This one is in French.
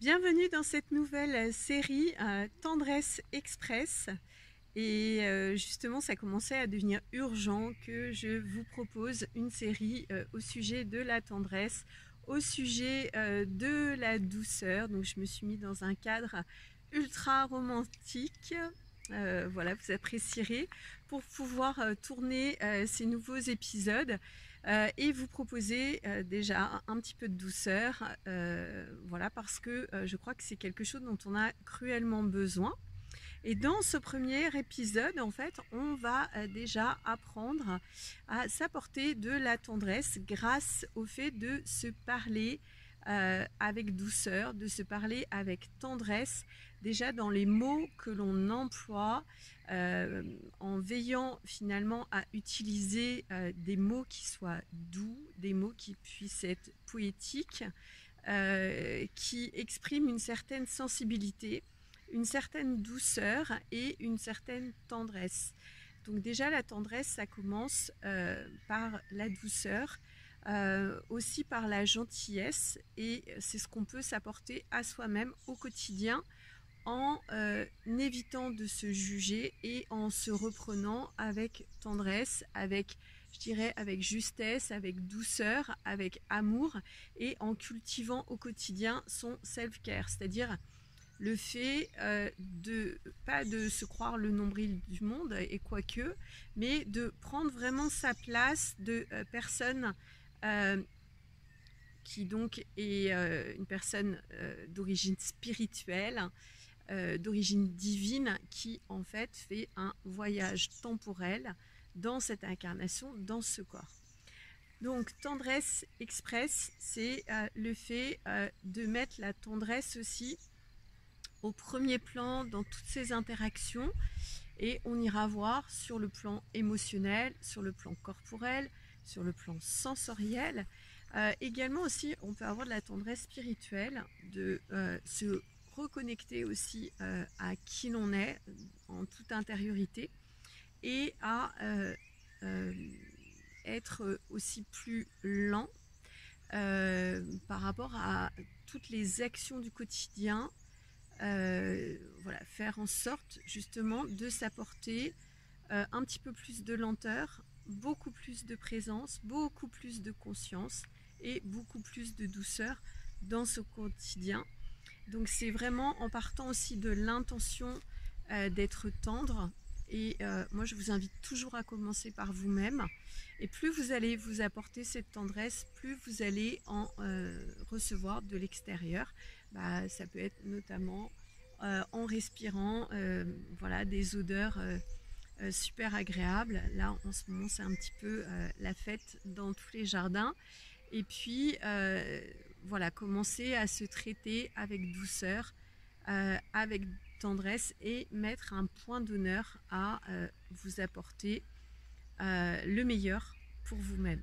Bienvenue dans cette nouvelle série Tendresse Express. Et justement, ça commençait à devenir urgent que je vous propose une série au sujet de la tendresse, au sujet de la douceur. Donc je me suis mis dans un cadre ultra romantique. Voilà, vous apprécierez pour pouvoir tourner ces nouveaux épisodes et vous proposer déjà un petit peu de douceur, voilà, parce que je crois que c'est quelque chose dont on a cruellement besoin. Et dans ce premier épisode, en fait, on va déjà apprendre à s'apporter de la tendresse grâce au fait de se parler avec douceur, de se parler avec tendresse, déjà dans les mots que l'on emploie, en veillant finalement à utiliser des mots qui soient doux, des mots qui puissent être poétiques, qui expriment une certaine sensibilité, une certaine douceur et une certaine tendresse. Donc déjà la tendresse, ça commence par la douceur, aussi par la gentillesse, et c'est ce qu'on peut s'apporter à soi-même au quotidien en évitant de se juger et en se reprenant avec tendresse, avec, je dirais, avec justesse, avec douceur, avec amour, et en cultivant au quotidien son self-care, c'est-à-dire le fait de pas de se croire le nombril du monde, et quoique, mais de prendre vraiment sa place de personne qui donc est une personne d'origine spirituelle, d'origine divine, qui en fait fait un voyage temporel dans cette incarnation, dans ce corps. Donc tendresse express, c'est le fait de mettre la tendresse aussi au premier plan dans toutes ces interactions, et on ira voir sur le plan émotionnel, sur le plan corporel, sur le plan sensoriel. Également aussi, on peut avoir de la tendresse spirituelle, de se reconnecter aussi à qui l'on est en toute intériorité, et à être aussi plus lent par rapport à toutes les actions du quotidien. Voilà, faire en sorte justement de s'apporter un petit peu plus de lenteur, beaucoup plus de présence, beaucoup plus de conscience et beaucoup plus de douceur dans ce quotidien. Donc c'est vraiment en partant aussi de l'intention d'être tendre. Et moi je vous invite toujours à commencer par vous-même, et plus vous allez vous apporter cette tendresse, plus vous allez en recevoir de l'extérieur. Ça peut être notamment en respirant voilà, des odeurs super agréables. Là en ce moment c'est un petit peu la fête dans tous les jardins. Et puis voilà, commencer à se traiter avec douceur, avec tendresse, et mettre un point d'honneur à vous apporter le meilleur pour vous-même.